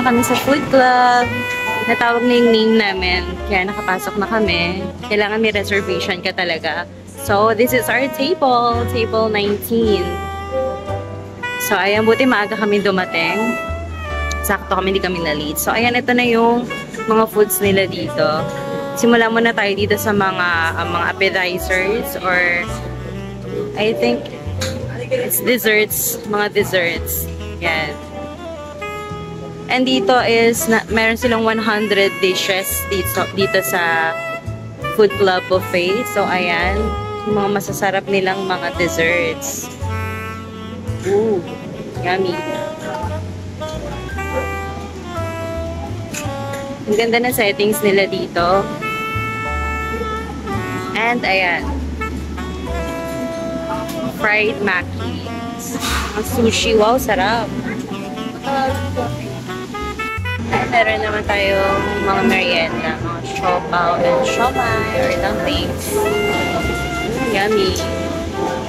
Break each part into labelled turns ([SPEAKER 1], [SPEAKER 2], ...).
[SPEAKER 1] na kami sa food club. Natawag na yung name namin. Kaya nakapasok na kami. Kailangan may reservation ka talaga. So, this is our table. Table 19. So, ayan. Buti maaga kami dumating. Sakto kami, hindi kami na-late. So, ayan. Ito na yung mga foods nila dito. Simulan muna tayo dito sa mga appetizers or I think it's desserts. Mga desserts. Yan. And dito is, meron silang 100 dishes dito sa Food Club Buffet. So, ayan. Yung mga masasarap nilang mga desserts. Ooh, yummy. Ang ganda ng settings nila dito. And, ayan. Fried mackies. Ang sushi. Wow, sarap. And meron naman tayong mga merienda. Mga siopaw and siomai or dumplings. Yummy.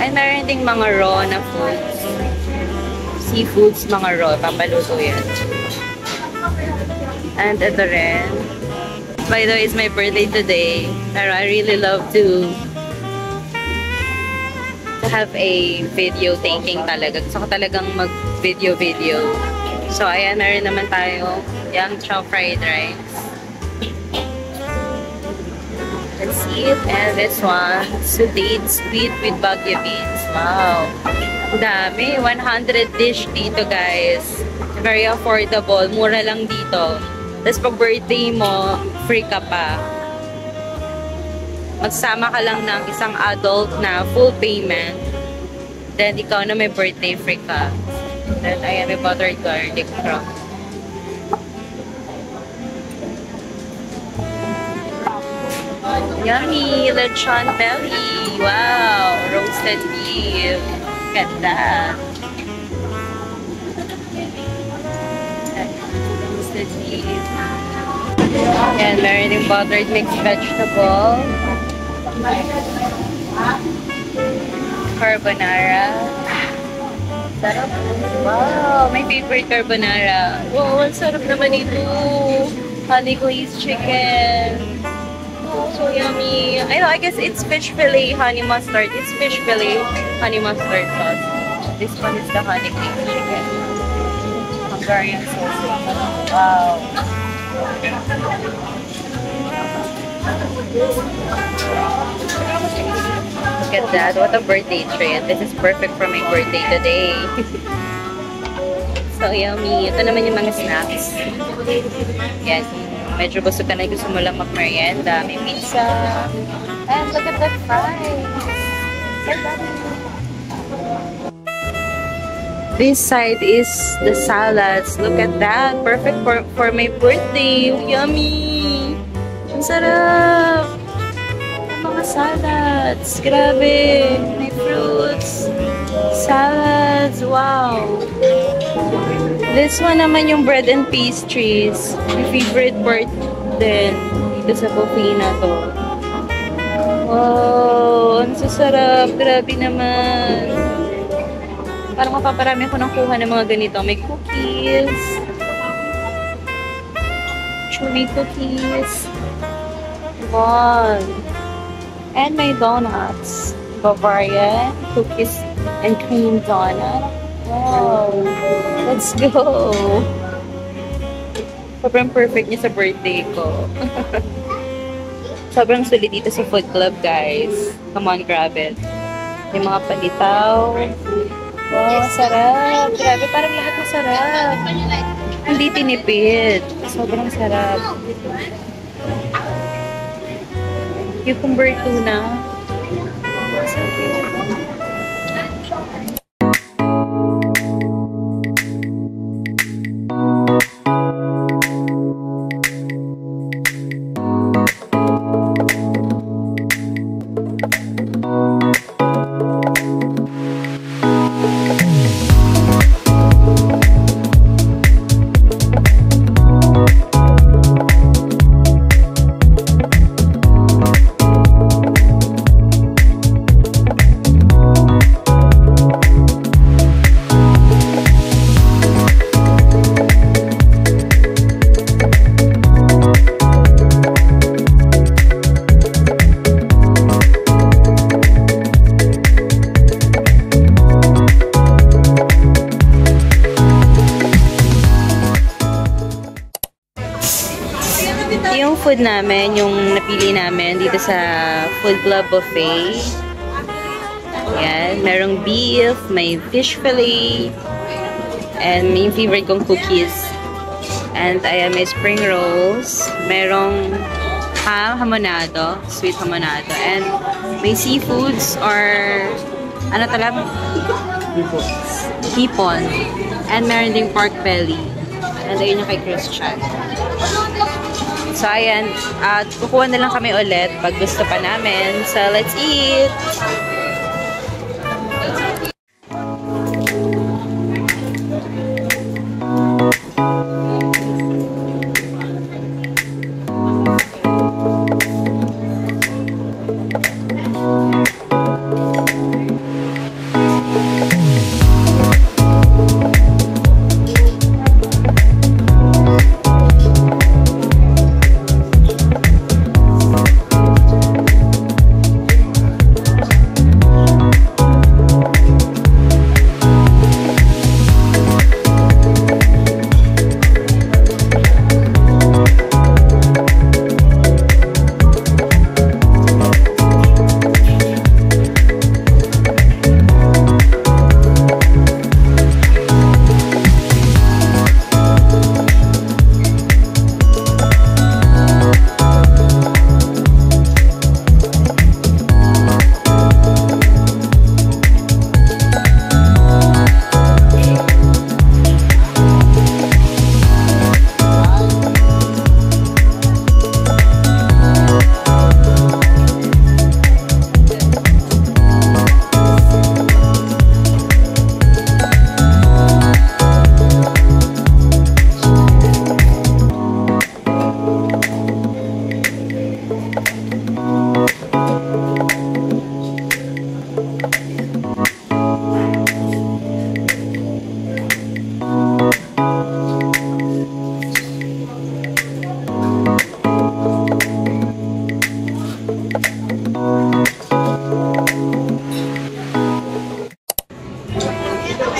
[SPEAKER 1] And meron ding mga raw na foods. Seafoods, mga raw. Pampaluto yan. And ito rin. By the way, it's my birthday today. Pero I really love to have a video taking talaga. Gusto ko talagang mag-video. So, ayan, meron naman tayo yung chow fried rice. Let's see it. And this one, sweet with Baguio beans. Wow. Dami. 100 dish dito, guys. Very affordable. Mura lang dito. Tapos pag birthday mo, free ka pa. Magsama ka lang ng isang adult na full payment. Then, ikaw na may birthday, free ka. Then, ayan, may buttered garlic from. Yummy! Lechon belly! Wow! Roasted beef! Look at that! Roasted beef. Ayan, meron yung buttered mixed vegetable. Carbonara. Sarap. Wow! My favorite carbonara. Wow! Ang sarap naman ito. Honey glazed chicken. Oh, so yummy. I know, I guess it's fish fillet, honey mustard. It's fish fillet, honey mustard sauce. This one is the honey glazed chicken. Hungarian sausage. Wow. Look at that. What a birthday treat. This is perfect for my birthday today. So yummy. Ito naman yung mga snacks. Yan. Medyo busog ka na gusto mo lang mag-merienda. May pizza. And look at the fries. This side is the salads. Look at that. Perfect for my birthday. Yummy. Ang sarap. Mga salads. Grabe. May fruits. Salads. Wow. This one naman yung bread and pastries. My favorite part din. Dito sa buffet na to. Wow. Ang sasarap. Grabe naman. Parang mapaparami ako ng kuha ng mga ganito. May cookies. Chewy cookies. Wow. And my donuts. Bavarian cookies and cream donut. Wow. Let's go. Sobrang perfect niya sa birthday ko. Sobrang sulit dito sa Food Club, guys. Come on, grab it. May mga palitaw. Wow, sarap. Grabe, parang lahat masarap. Hindi tinipid. Sobrang sarap. Cucumber tuna. food namin, yung napili namin dito sa Food Club Buffet. Ayan, merong beef, may fish fillet, and may favorite kong cookies. And ayan, may spring rolls, merong hamonado, sweet hamonado, and may seafoods or ano talaga? Hipon. And meron ding pork belly. And ayun yung kay Christian. So ayan, at kukuha na lang kami ulit pag gusto pa namin. So let's eat!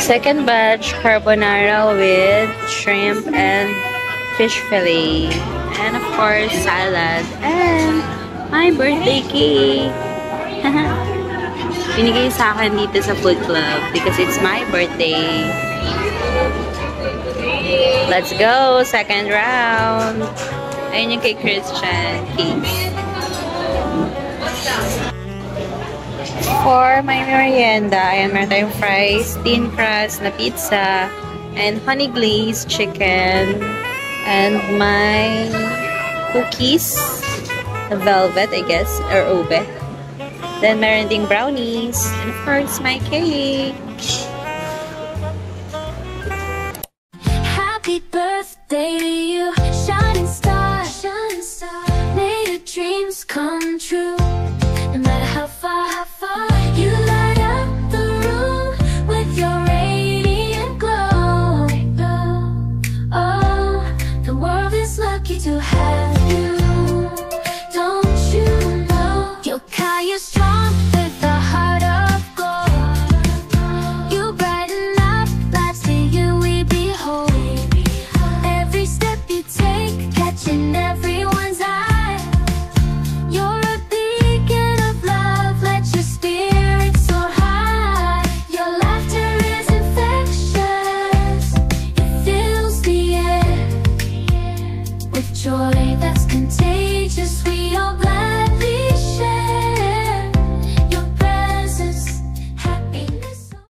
[SPEAKER 1] Second batch, carbonara with shrimp and fish fillet. And of course, salad. And my birthday cake! Binigay sa akin dito sa food club because it's my birthday. Let's go! Second round! Ayun yung kay Christian cake. For my merienda, ayan, meron tayong fries, thin crust na pizza, and honey glazed chicken, and my cookies, velvet, I guess, or ube. Then, meron ding brownies, and of course, my cake.
[SPEAKER 2] Happy birthday to you, shining star.